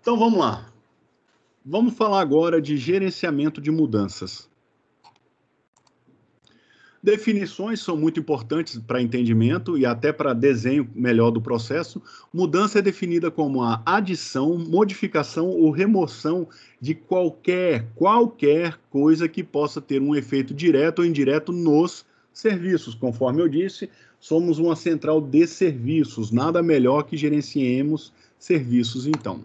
Então vamos lá. Vamos falar agora de gerenciamento de mudanças. Definições são muito importantes para entendimento e até para desenho melhor do processo. Mudança é definida como a adição, modificação ou remoção de qualquer coisa que possa ter um efeito direto ou indireto nos serviços. Conforme eu disse, somos uma central de serviços, nada melhor que gerenciemos serviços então.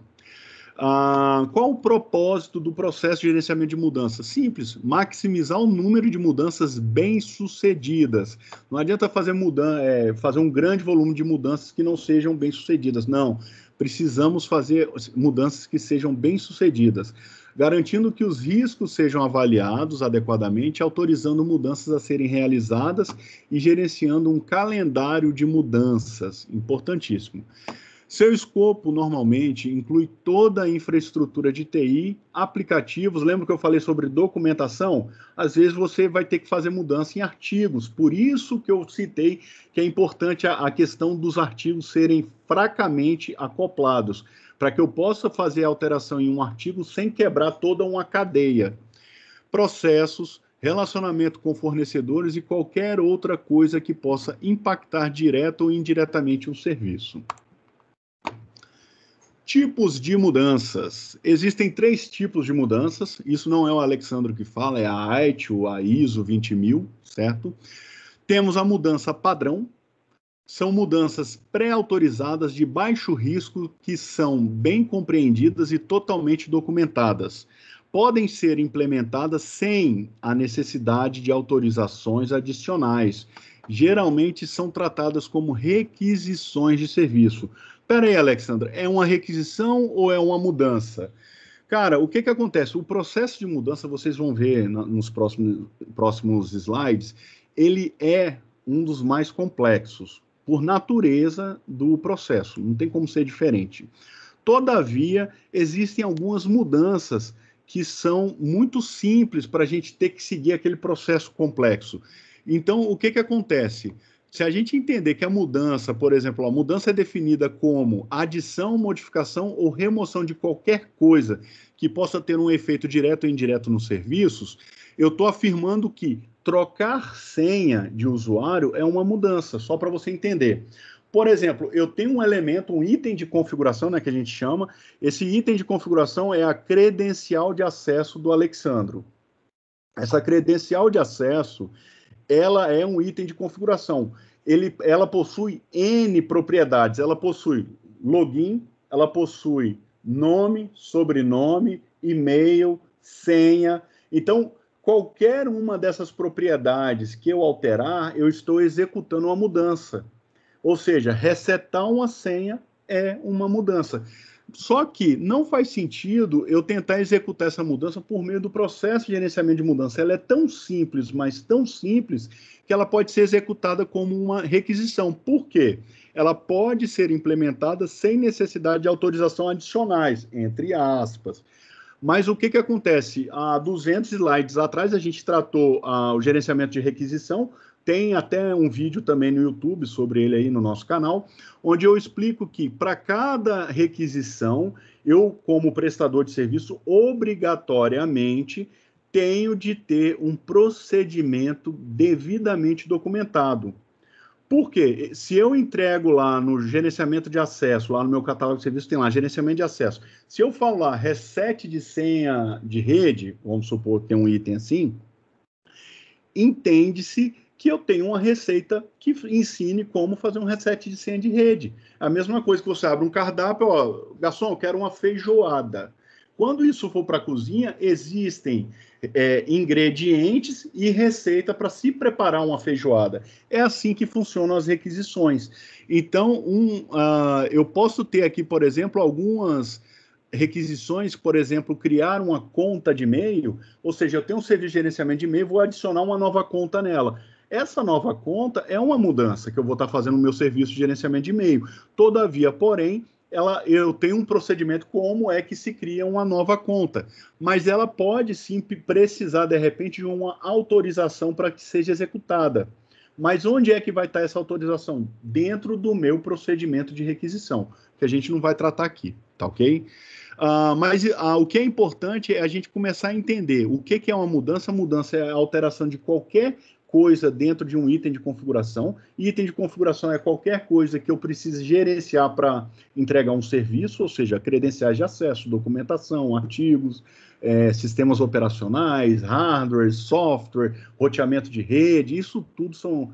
Qual o propósito do processo de gerenciamento de mudanças? Simples, maximizar o número de mudanças bem-sucedidas. Não adianta fazer um grande volume de mudanças que não sejam bem-sucedidas. Não, precisamos fazer mudanças que sejam bem-sucedidas, garantindo que os riscos sejam avaliados adequadamente, autorizando mudanças a serem realizadas e gerenciando um calendário de mudanças. Importantíssimo. Seu escopo, normalmente, inclui toda a infraestrutura de TI, aplicativos. Lembra que eu falei sobre documentação? Às vezes você vai ter que fazer mudança em artigos. Por isso que eu citei que é importante a questão dos artigos serem fracamente acoplados, para que eu possa fazer alteração em um artigo sem quebrar toda uma cadeia. Processos, relacionamento com fornecedores e qualquer outra coisa que possa impactar direto ou indiretamente o serviço. Tipos de mudanças. Existem 3 tipos de mudanças. Isso não é o Alexandre que fala, é a ITIL, a ISO 20000, certo? Temos a mudança padrão. São mudanças pré-autorizadas de baixo risco que são bem compreendidas e totalmente documentadas. Podem ser implementadas sem a necessidade de autorizações adicionais. Geralmente são tratadas como requisições de serviço. Espera aí, Alexandra, é uma requisição ou é uma mudança? Cara, o que acontece? O processo de mudança, vocês vão ver nos próximos slides, ele é um dos mais complexos, por natureza do processo, não tem como ser diferente. Todavia, existem algumas mudanças que são muito simples para a gente ter que seguir aquele processo complexo. Então, o que acontece? Se a gente entender que a mudança, por exemplo, a mudança é definida como adição, modificação ou remoção de qualquer coisa que possa ter um efeito direto ou indireto nos serviços, eu estou afirmando que trocar senha de usuário é uma mudança, só para você entender. Por exemplo, eu tenho um elemento, um item de configuração, né, que a gente chama. Esse item de configuração é a credencial de acesso do Alexandro. Essa credencial de acesso, ela é um item de configuração. Ela possui N propriedades. Ela possui login, ela possui nome, sobrenome, e-mail, senha. Então, qualquer uma dessas propriedades que eu alterar, eu estou executando uma mudança. Ou seja, resetar uma senha é uma mudança. Só que não faz sentido eu tentar executar essa mudança por meio do processo de gerenciamento de mudança. Ela é tão simples, mas tão simples, que ela pode ser executada como uma requisição. Por quê? Ela pode ser implementada sem necessidade de autorização adicionais, entre aspas. Mas o que acontece? Há 200 slides atrás, a gente tratou o gerenciamento de requisição. Tem até um vídeo também no YouTube sobre ele aí no nosso canal, onde eu explico que para cada requisição, eu, como prestador de serviço, obrigatoriamente tenho de ter um procedimento devidamente documentado. Por quê? Se eu entrego lá no gerenciamento de acesso, lá no meu catálogo de serviços, tem lá gerenciamento de acesso. Se eu falar lá reset de senha de rede, vamos supor que tem um item assim, entende-se que eu tenho uma receita que ensine como fazer um reset de senha de rede. A mesma coisa que você abre um cardápio, ó, garçom, eu quero uma feijoada. Quando isso for para a cozinha, existem ingredientes e receita para se preparar uma feijoada. É assim que funcionam as requisições. Então, eu posso ter aqui, por exemplo, algumas requisições, por exemplo, criar uma conta de e-mail, ou seja, eu tenho um serviço de gerenciamento de e-mail, vou adicionar uma nova conta nela. Essa nova conta é uma mudança que eu vou estar fazendo no meu serviço de gerenciamento de e-mail. Todavia, porém, eu tenho um procedimento como é que se cria uma nova conta, mas ela pode sim precisar, de repente, de uma autorização para que seja executada. Mas onde é que vai estar essa autorização? Dentro do meu procedimento de requisição, que a gente não vai tratar aqui, tá ok? O que é importante é a gente começar a entender o que é uma mudança. A mudança é a alteração de qualquer coisa dentro de um item de configuração. Item de configuração é qualquer coisa que eu precise gerenciar para entregar um serviço, ou seja, credenciais de acesso, documentação, artigos, sistemas operacionais, hardware, software, roteamento de rede. Isso tudo são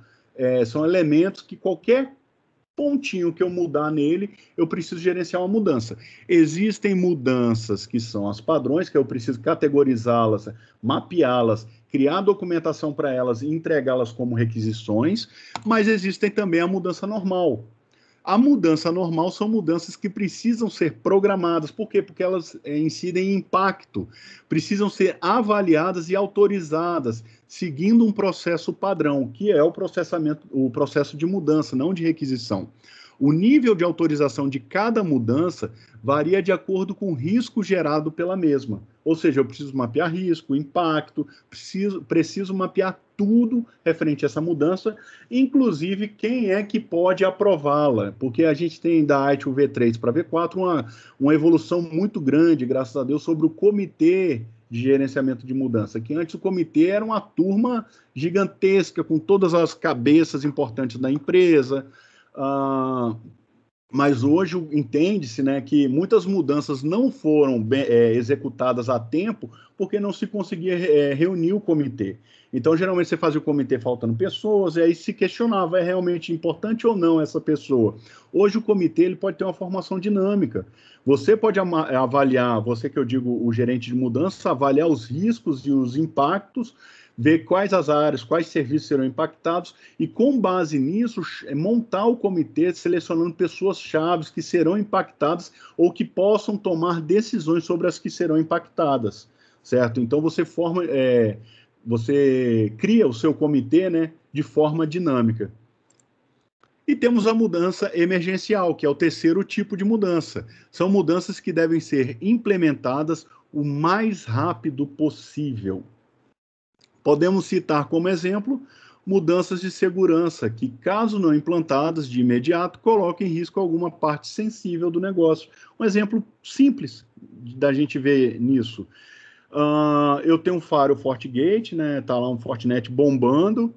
elementos que qualquer pontinho que eu mudar nele, eu preciso gerenciar uma mudança. Existem mudanças que são as padrões, que eu preciso categorizá-las, mapeá-las, criar documentação para elas e entregá-las como requisições, mas existem também a mudança normal. A mudança normal são mudanças que precisam ser programadas. Por quê? Porque elas incidem em impacto, precisam ser avaliadas e autorizadas, seguindo um processo padrão, que é o processo de mudança, não de requisição. O nível de autorização de cada mudança varia de acordo com o risco gerado pela mesma. Ou seja, eu preciso mapear risco, impacto, preciso mapear tudo referente a essa mudança, inclusive quem é que pode aprová-la, porque a gente tem da ITIL V3 para V4 uma evolução muito grande, graças a Deus, sobre o comitê de gerenciamento de mudança, que antes o comitê era uma turma gigantesca, com todas as cabeças importantes da empresa, mas hoje entende-se, né, que muitas mudanças não foram executadas a tempo porque não se conseguia reunir o comitê. Então, geralmente, você fazia o comitê faltando pessoas, e aí se questionava, é realmente importante ou não essa pessoa? Hoje, o comitê ele pode ter uma formação dinâmica. Você pode avaliar, você que eu digo, o gerente de mudança, avaliar os riscos e os impactos, ver quais as áreas, quais serviços serão impactados e, com base nisso, montar o comitê selecionando pessoas-chave que serão impactadas ou que possam tomar decisões sobre as que serão impactadas, certo? Então, você cria o seu comitê, né, de forma dinâmica. E temos a mudança emergencial, que é o terceiro tipo de mudança. São mudanças que devem ser implementadas o mais rápido possível. Podemos citar como exemplo mudanças de segurança que, caso não implantadas de imediato, coloquem em risco alguma parte sensível do negócio. Um exemplo simples da gente ver nisso. Eu tenho um Firewall FortiGate, né? Tá lá um Fortinet bombando,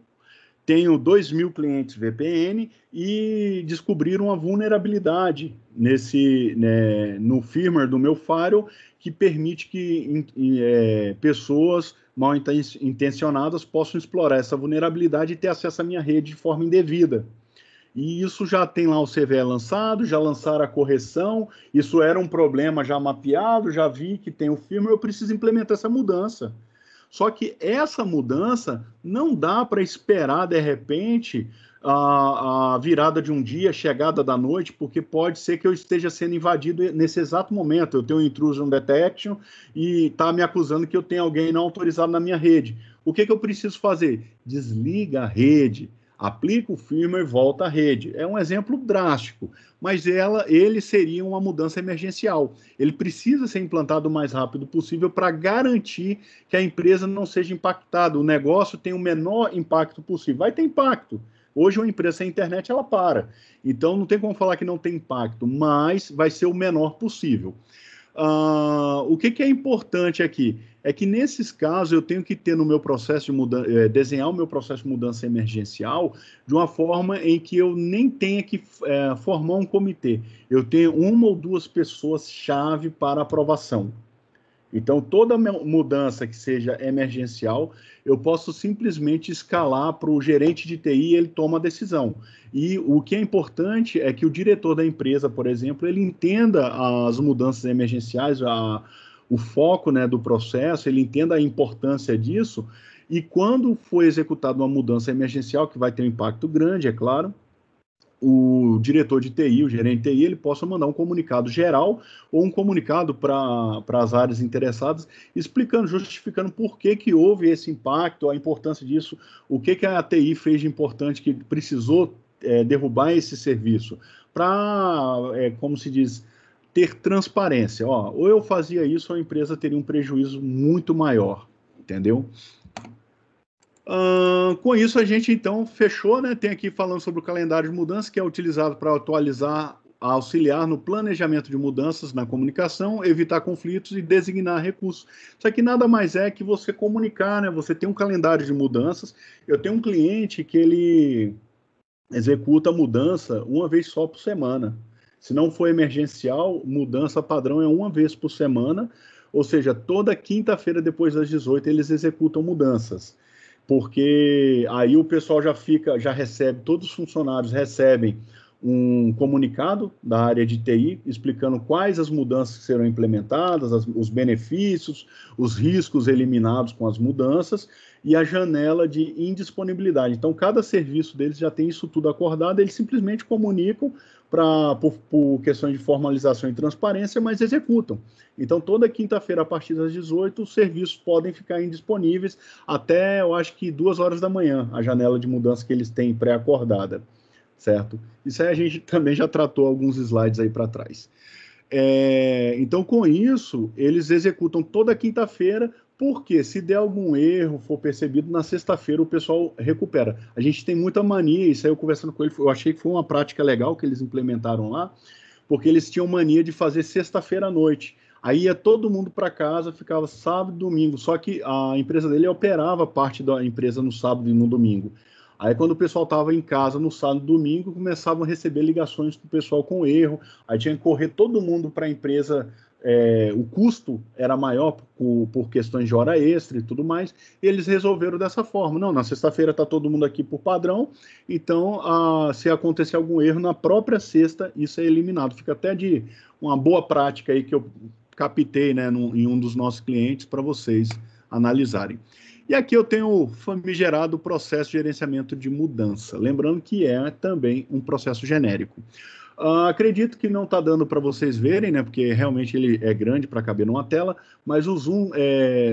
tenho 2.000 clientes VPN e descobriram uma vulnerabilidade no firmware do meu firewall que permite que pessoas mal intencionadas possam explorar essa vulnerabilidade e ter acesso à minha rede de forma indevida. E isso já tem lá o CVE lançado, já lançaram a correção, isso era um problema já mapeado, já vi que tem o firmware, eu preciso implementar essa mudança. Só que essa mudança não dá para esperar, de repente, a virada de um dia, a chegada da noite, porque pode ser que eu esteja sendo invadido nesse exato momento. Eu tenho um intrusion detection e está me acusando que eu tenho alguém não autorizado na minha rede. O que eu preciso fazer? Desliga a rede, aplica o firmware e volta à rede. É um exemplo drástico, mas ele seria uma mudança emergencial. Ele precisa ser implantado o mais rápido possível para garantir que a empresa não seja impactada, o negócio tem o menor impacto possível. Vai ter impacto. Hoje uma empresa sem internet, ela para. Então, não tem como falar que não tem impacto, mas vai ser o menor possível. O que é importante aqui? É que, nesses casos, eu tenho que ter no meu processo de mudança, desenhar o meu processo de mudança emergencial de uma forma em que eu nem tenha que formar um comitê. Eu tenho uma ou duas pessoas-chave para aprovação. Então, toda mudança que seja emergencial, eu posso simplesmente escalar para o gerente de TI e ele toma a decisão. E o que é importante é que o diretor da empresa, por exemplo, ele entenda as mudanças emergenciais, o foco, né, do processo, ele entenda a importância disso, e quando for executada uma mudança emergencial, que vai ter um impacto grande, é claro, o diretor de TI, o gerente de TI, ele possa mandar um comunicado geral ou um comunicado para as áreas interessadas, explicando, justificando por que houve esse impacto, a importância disso, o que a TI fez de importante que precisou derrubar esse serviço, para, como se diz, ter transparência. Ou eu fazia isso, ou a empresa teria um prejuízo muito maior, entendeu? Com isso, a gente, então, fechou, né? Tem aqui falando sobre o calendário de mudança, que é utilizado para atualizar auxiliar no planejamento de mudanças na comunicação, evitar conflitos e designar recursos. Isso aqui nada mais é que você comunicar, né? Você tem um calendário de mudanças. Eu tenho um cliente que ele executa a mudança uma vez só por semana. Se não for emergencial, mudança padrão é uma vez por semana, ou seja, toda quinta-feira depois das 18 eles executam mudanças. Porque aí o pessoal já recebe, todos os funcionários recebem um comunicado da área de TI explicando quais as mudanças que serão implementadas, os benefícios, os riscos eliminados com as mudanças e a janela de indisponibilidade. Então, cada serviço deles já tem isso tudo acordado, eles simplesmente comunicam por questões de formalização e transparência, mas executam. Então, toda quinta-feira, a partir das 18, os serviços podem ficar indisponíveis até, eu acho que 2 horas da manhã, a janela de mudança que eles têm pré-acordada, certo? Isso aí a gente também já tratou alguns slides aí para trás. Então, com isso, eles executam toda quinta-feira, porque se der algum erro, for percebido, na sexta-feira o pessoal recupera. A gente tem muita mania, isso aí eu conversando com ele, eu achei que foi uma prática legal que eles implementaram lá, porque eles tinham mania de fazer sexta-feira à noite. Aí ia todo mundo para casa, ficava sábado e domingo, só que a empresa dele operava parte da empresa no sábado e no domingo. Aí, quando o pessoal estava em casa no sábado e domingo, começavam a receber ligações do pessoal com erro, aí tinha que correr todo mundo para a empresa, o custo era maior por questões de hora extra e tudo mais, e eles resolveram dessa forma. Não, na sexta-feira está todo mundo aqui por padrão, então, se acontecer algum erro, na própria sexta, isso é eliminado. Fica até de uma boa prática aí que eu captei, né, em um dos nossos clientes para vocês analisarem. E aqui eu tenho o famigerado processo de gerenciamento de mudança, lembrando que é também um processo genérico. Acredito que não está dando para vocês verem, né, porque realmente ele é grande para caber numa tela, mas o zoom,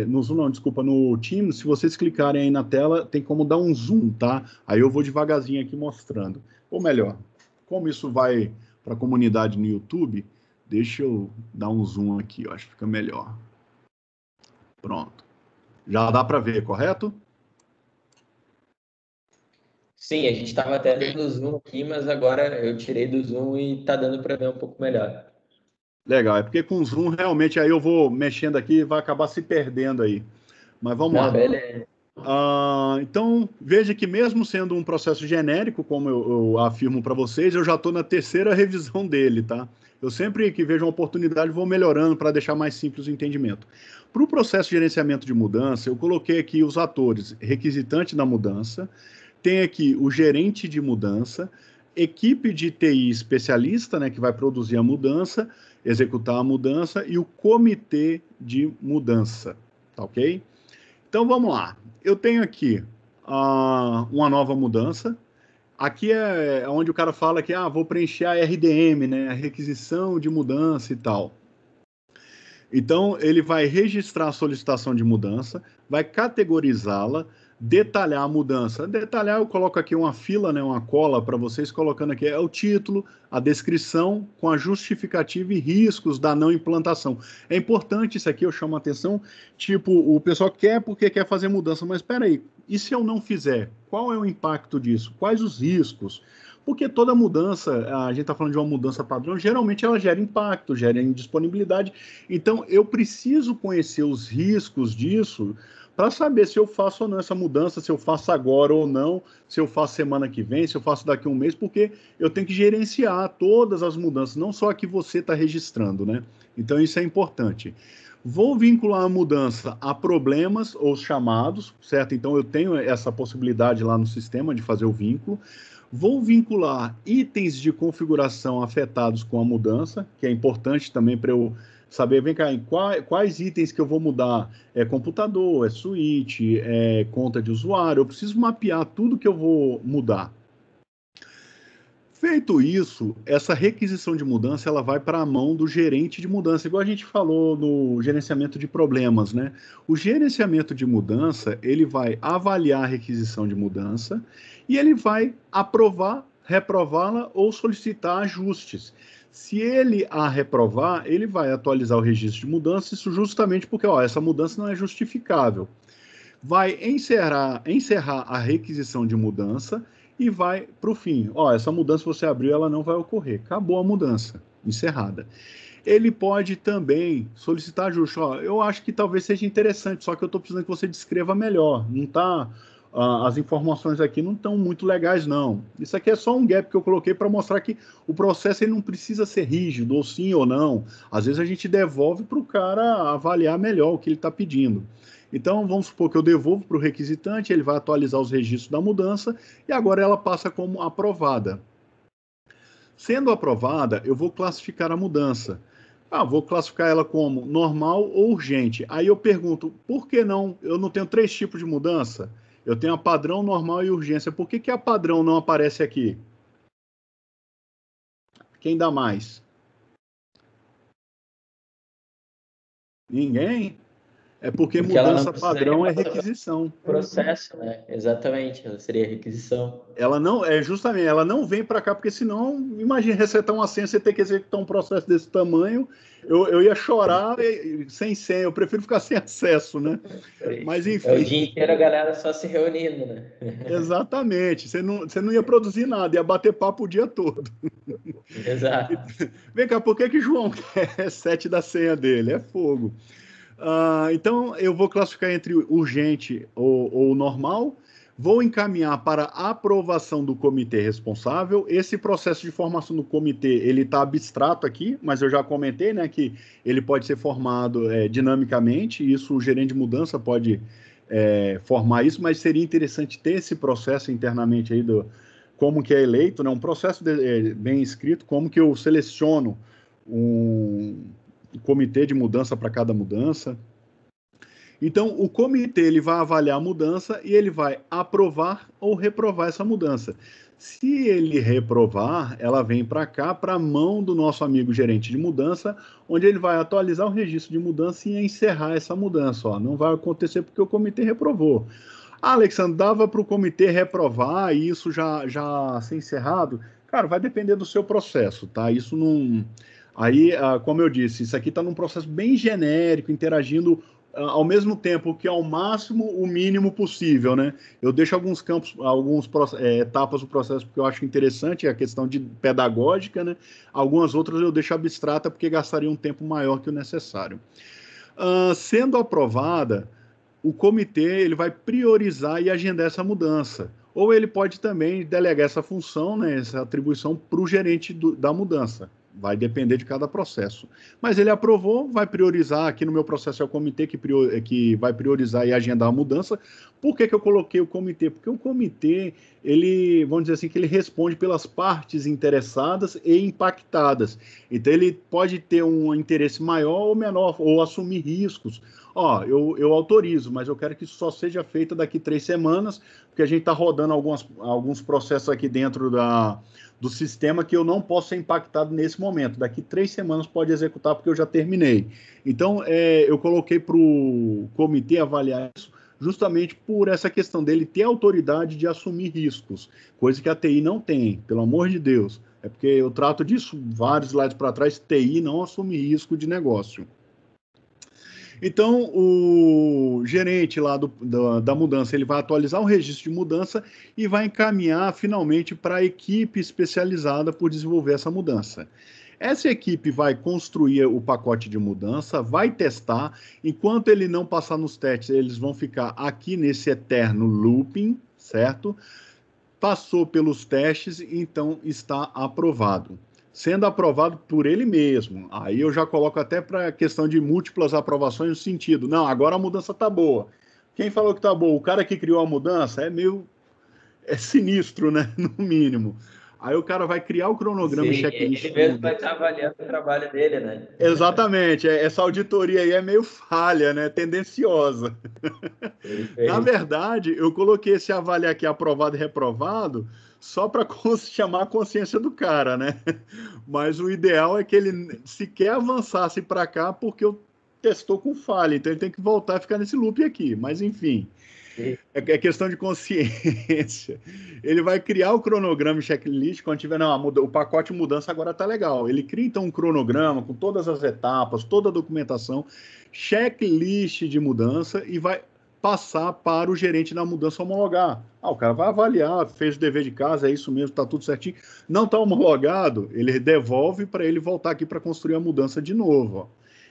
no Teams, se vocês clicarem aí na tela, tem como dar um zoom, tá? Aí eu vou devagarzinho aqui mostrando. Ou melhor, como isso vai para a comunidade no YouTube, deixa eu dar um zoom aqui, eu acho que fica melhor. Pronto. Já dá para ver, correto? Sim, a gente estava até dando zoom aqui, mas agora eu tirei do zoom e está dando para ver um pouco melhor. Legal, é porque com zoom realmente aí eu vou mexendo aqui e vai acabar se perdendo aí. Mas vamos Não, lá. beleza. Então, veja que mesmo sendo um processo genérico, como eu afirmo para vocês, eu já estou na terceira revisão dele, tá? Eu sempre que vejo uma oportunidade vou melhorando para deixar mais simples o entendimento. Para o processo de gerenciamento de mudança, eu coloquei aqui os atores: requisitante da mudança, tem aqui o gerente de mudança, equipe de TI especialista, né, que vai produzir a mudança, executar a mudança, e o comitê de mudança, tá ok? Então vamos lá. Eu tenho aqui uma nova mudança. Aqui é onde o cara fala que vou preencher a RDM, né, a requisição de mudança e tal. Então, ele vai registrar a solicitação de mudança, vai categorizá-la, detalhar a mudança. Detalhar, eu coloco aqui uma fila, né, uma cola para vocês, colocando aqui o título, a descrição, com a justificativa e riscos da não implantação. É importante isso aqui, eu chamo a atenção, tipo, o pessoal quer porque quer fazer mudança, mas espera aí, e se eu não fizer? Qual é o impacto disso? Quais os riscos? Porque toda mudança, a gente está falando de uma mudança padrão, geralmente ela gera impacto, gera indisponibilidade. Então, eu preciso conhecer os riscos disso para saber se eu faço ou não essa mudança, se eu faço agora ou não, se eu faço semana que vem, se eu faço daqui a um mês, porque eu tenho que gerenciar todas as mudanças, não só a que você está registrando, né? Então, isso é importante. Vou vincular a mudança a problemas ou chamados, certo? Então, eu tenho essa possibilidade lá no sistema de fazer o vínculo. Vou vincular itens de configuração afetados com a mudança, que é importante também para eu saber, vem cá, quais itens que eu vou mudar? É computador, é switch, é conta de usuário, eu preciso mapear tudo que eu vou mudar. Feito isso, essa requisição de mudança ela vai para a mão do gerente de mudança, igual a gente falou no gerenciamento de problemas, né? O gerenciamento de mudança, ele vai avaliar a requisição de mudança e ele vai aprovar, reprová-la ou solicitar ajustes. Se ele a reprovar, ele vai atualizar o registro de mudança, isso justamente porque essa mudança não é justificável. Vai encerrar a requisição de mudança e vai para o fim. Ó, essa mudança você abriu, ela não vai ocorrer. Acabou a mudança, encerrada. Ele pode também solicitar ajuste. Ó, eu acho que talvez seja interessante, só que eu estou precisando que você descreva melhor. Não tá, as informações aqui não estão muito legais, não. Isso aqui é só um gap que eu coloquei para mostrar que o processo ele não precisa ser rígido, ou sim ou não. Às vezes a gente devolve para o cara avaliar melhor o que ele está pedindo. Então, vamos supor que eu devolvo para o requisitante, ele vai atualizar os registros da mudança e agora ela passa como aprovada. Sendo aprovada, eu vou classificar a mudança. Vou classificar ela como normal ou urgente. Aí eu pergunto, por que não? Eu não tenho 3 tipos de mudança? Eu tenho a padrão, normal e urgência. Por que a padrão não aparece aqui? Quem dá mais? Ninguém? É porque Porque ela não mudança precisaria padrão é passar pelo requisição. processo, né? Exatamente, ela seria requisição. Ela não, justamente, ela não vem para cá, porque senão, imagine resetar uma senha, você ter que executar um processo desse tamanho, eu ia chorar sem senha, eu prefiro ficar sem acesso, né? Mas É o enfim, dia inteiro a galera só se reunindo, né? exatamente, você não ia produzir nada, ia bater papo o dia todo. Exato. Vem cá, por que João quer 7 da senha dele? É fogo. Então, eu vou classificar entre urgente ou normal, vou encaminhar para a aprovação do comitê responsável. Esse processo de formação do comitê, ele está abstrato aqui, mas eu já comentei, né, que ele pode ser formado dinamicamente, isso o gerente de mudança pode formar isso, mas seria interessante ter esse processo internamente aí do como que é eleito, né, um processo bem escrito, como que eu seleciono um comitê de mudança para cada mudança. Então, o comitê ele vai avaliar a mudança e ele vai aprovar ou reprovar essa mudança. Se ele reprovar, ela vem para cá, para a mão do nosso amigo gerente de mudança, onde ele vai atualizar o registro de mudança e encerrar essa mudança. Ó, não vai acontecer porque o comitê reprovou. Alexandre, dava para o comitê reprovar e isso já ser encerrado? Cara, vai depender do seu processo, tá? Isso não. Aí, como eu disse, isso aqui está num processo bem genérico, interagindo ao mesmo tempo que ao máximo o mínimo possível, né? Eu deixo alguns campos, etapas do processo porque eu acho interessante, a questão de pedagógica, né? Algumas outras eu deixo abstrata porque gastaria um tempo maior que o necessário. Sendo aprovada, o comitê ele vai priorizar e agendar essa mudança. Ou ele pode também delegar essa função, né, essa atribuição para o gerente da mudança. Vai depender de cada processo. Mas ele aprovou, vai priorizar. Aqui no meu processo é o comitê que vai priorizar e agendar a mudança. Por que eu coloquei o comitê? Porque o comitê, ele, vamos dizer assim, que ele responde pelas partes interessadas e impactadas. Então, ele pode ter um interesse maior ou menor, ou assumir riscos. Eu autorizo, mas eu quero que isso só seja feito daqui 3 semanas, porque a gente está rodando alguns processos aqui dentro do sistema que eu não posso ser impactado nesse momento. Daqui 3 semanas pode executar, porque eu já terminei. Então, eu coloquei para o comitê avaliar isso, justamente por essa questão dele ter autoridade de assumir riscos, coisa que a TI não tem, pelo amor de Deus. É porque eu trato disso vários slides para trás, TI não assume risco de negócio. Então, o gerente lá da mudança, ele vai atualizar o registro de mudança e vai encaminhar finalmente para a equipe especializada por desenvolver essa mudança. Essa equipe vai construir o pacote de mudança, vai testar. Enquanto ele não passar nos testes, eles vão ficar aqui nesse eterno looping, certo? Passou pelos testes, então está aprovado. Sendo aprovado por ele mesmo. Aí eu já coloco até para a questão de múltiplas aprovações no sentido, não, agora a mudança está boa. Quem falou que está boa? O cara que criou a mudança é sinistro, né? No mínimo. Aí o cara vai criar o cronograma e Sim, checklist ele de mesmo vai mudança. estar avaliando o trabalho dele, né? Exatamente, essa auditoria aí é meio falha, né? Tendenciosa. Na Perfeito. verdade, eu coloquei esse avaliar aqui aprovado e reprovado só para chamar a consciência do cara, né? Mas o ideal é que ele sequer avançasse para cá porque eu testou com falha, então ele tem que voltar e ficar nesse loop aqui. Mas enfim, é questão de consciência. Ele vai criar o cronograma e checklist quando tiver, não, o pacote de mudança agora está legal. Ele cria então um cronograma com todas as etapas, toda a documentação, checklist de mudança e vai passar para o gerente da mudança homologar. O cara vai avaliar, fez o dever de casa, é isso mesmo, está tudo certinho. Não está homologado, ele devolve para ele voltar aqui para construir a mudança de novo. Ó.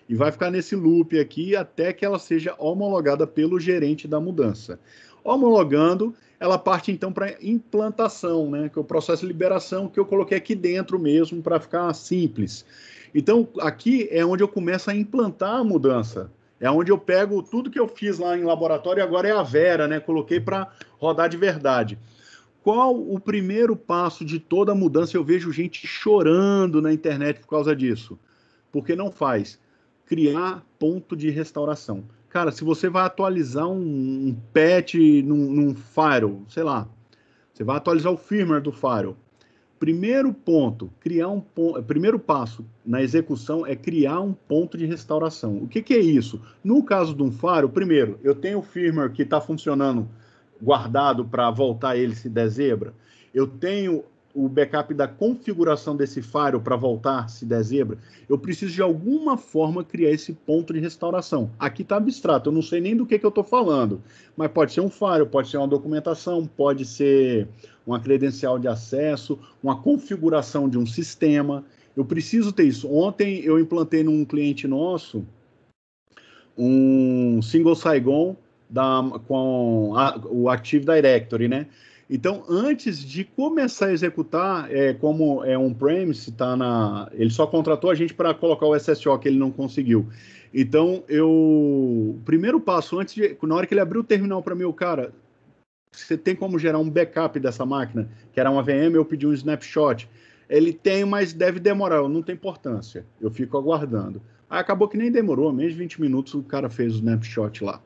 E vai ficar nesse loop aqui até que ela seja homologada pelo gerente da mudança. Homologando, ela parte então para implantação, né? Que é o processo de liberação que eu coloquei aqui dentro mesmo para ficar simples. Então, aqui é onde eu começo a implantar a mudança. É onde eu pego tudo que eu fiz lá em laboratório e agora é a Vera, né? Coloquei para rodar de verdade. Qual o primeiro passo de toda mudança? Eu vejo gente chorando na internet por causa disso. Porque não faz. Criar ponto de restauração. Cara, se você vai atualizar um patch num firewall, sei lá, você vai atualizar o firmware do firewall. Primeiro ponto, primeiro passo na execução é criar um ponto de restauração. O que é isso? No caso de um firewall, primeiro, eu tenho o firmware que está funcionando guardado para voltar ele se der zebra. Eu tenho o backup da configuração desse firewall para voltar se der zebra. Eu preciso de alguma forma criar esse ponto de restauração. Aqui está abstrato, eu não sei nem do que eu estou falando, mas pode ser um firewall, pode ser uma documentação, pode ser uma credencial de acesso, uma configuração de um sistema. Eu preciso ter isso. Ontem eu implantei num cliente nosso um single sign-on com o Active Directory, né? Então, antes de começar a executar, como é on-premise, ele só contratou a gente para colocar o SSO que ele não conseguiu. Então, o primeiro passo, na hora que ele abriu o terminal para mim, cara, você tem como gerar um backup dessa máquina, que era uma VM, eu pedi um snapshot. Ele tem, mas deve demorar, não tem importância. Eu fico aguardando. Aí acabou que nem demorou, menos de 20 minutos o cara fez o snapshot lá.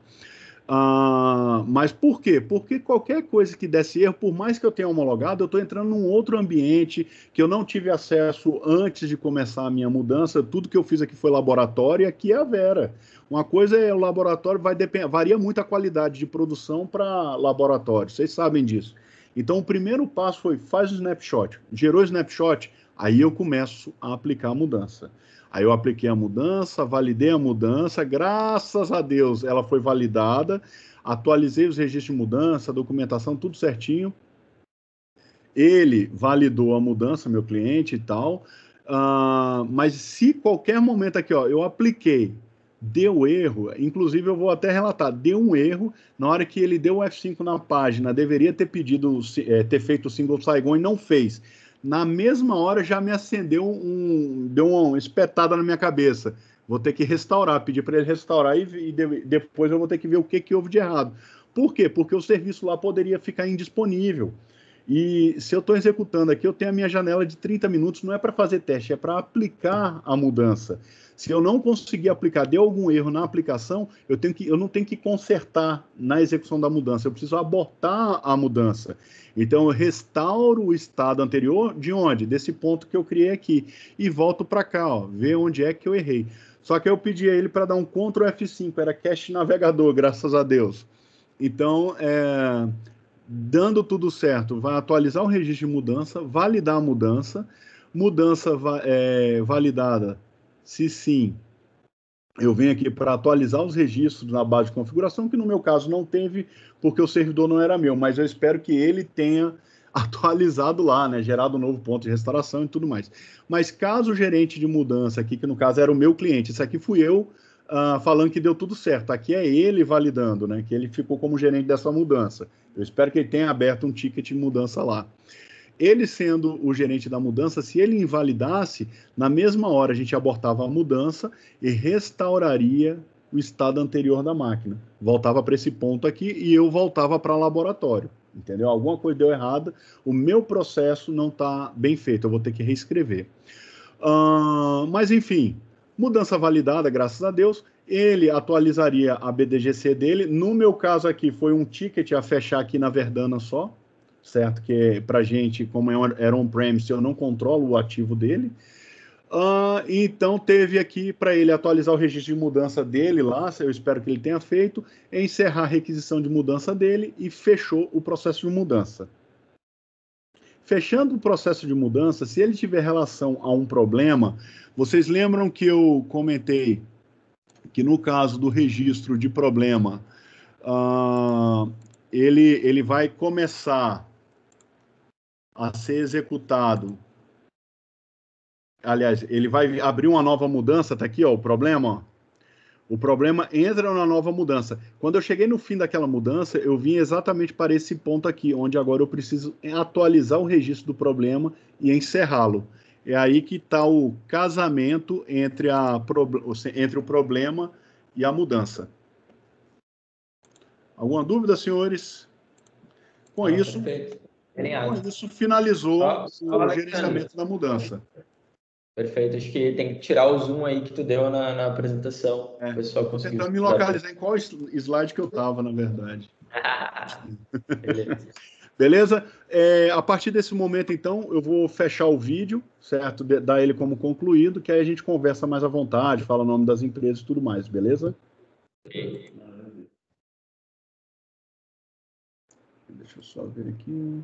Mas por quê? Porque qualquer coisa que desse erro, por mais que eu tenha homologado, eu estou entrando num outro ambiente que eu não tive acesso antes de começar a minha mudança. Tudo que eu fiz aqui foi laboratório e aqui é a Vera. Uma coisa é o laboratório, varia muito a qualidade de produção para laboratório, vocês sabem disso. Então, o primeiro passo foi, faz o snapshot. Gerou o snapshot, aí eu começo a aplicar a mudança. Aí eu apliquei a mudança, validei a mudança, graças a Deus ela foi validada, atualizei os registros de mudança, documentação, tudo certinho. Ele validou a mudança, meu cliente e tal, mas se qualquer momento aqui, ó, eu apliquei, deu erro, inclusive eu vou até relatar, deu um erro, na hora que ele deu o F5 na página, deveria ter pedido, ter feito o single sign-on e não fez. Na mesma hora já me acendeu deu uma espetada na minha cabeça. Vou ter que restaurar, pedir para ele restaurar e depois eu vou ter que ver o que houve de errado. Por quê? Porque o serviço lá poderia ficar indisponível. E se eu estou executando aqui, eu tenho a minha janela de 30 minutos, não é para fazer teste, é para aplicar a mudança. Se eu não conseguir aplicar, deu algum erro na aplicação, eu não tenho que consertar na execução da mudança, eu preciso abortar a mudança. Então, eu restauro o estado anterior de onde? Desse ponto que eu criei aqui. E volto para cá, ó, ver onde é que eu errei. Só que eu pedi a ele para dar um Ctrl F5, era cache navegador, graças a Deus. Então, dando tudo certo, vai atualizar o registro de mudança, validar a mudança validada, se sim, eu venho aqui para atualizar os registros na base de configuração, que no meu caso não teve, porque o servidor não era meu, mas eu espero que ele tenha atualizado lá, né, gerado um novo ponto de restauração e tudo mais. Mas caso o gerente de mudança aqui, que no caso era o meu cliente, isso aqui fui eu falando que deu tudo certo, aqui é ele validando, né, que ele ficou como gerente dessa mudança. Eu espero que ele tenha aberto um ticket de mudança lá. Ele sendo o gerente da mudança, se ele invalidasse, na mesma hora a gente abortava a mudança e restauraria o estado anterior da máquina. Voltava para esse ponto aqui e eu voltava para o laboratório, entendeu? Alguma coisa deu errada, o meu processo não está bem feito, eu vou ter que reescrever. Mas, enfim, mudança validada, graças a Deus, ele atualizaria a BDGC dele. No meu caso aqui, foi um ticket a fechar aqui na Verdana só, certo? Que para gente, como era on-premise, eu não controlo o ativo dele. Então, teve aqui para ele atualizar o registro de mudança dele lá, eu espero que ele tenha feito, encerrar a requisição de mudança dele e fechou o processo de mudança. Fechando o processo de mudança, se ele tiver relação a um problema, vocês lembram que eu comentei que no caso do registro de problema, ele vai começar a ser executado. Aliás, ele vai abrir uma nova mudança, tá aqui, ó, o problema, ó. O problema entra na nova mudança. Quando eu cheguei no fim daquela mudança, eu vim exatamente para esse ponto aqui, onde agora eu preciso atualizar o registro do problema e encerrá-lo. É aí que está o casamento entre o problema e a mudança. Alguma dúvida, senhores? Com isso, finalizou o gerenciamento da mudança. Perfeito. Acho que tem que tirar o zoom aí que tu deu na apresentação. O pessoal conseguiu. Tentando me localizar em qual slide que eu estava, na verdade. Beleza. Beleza? A partir desse momento, então, eu vou fechar o vídeo, certo? Dar ele como concluído, que aí a gente conversa mais à vontade, fala o nome das empresas e tudo mais, beleza? Okay. Deixa eu só ver aqui.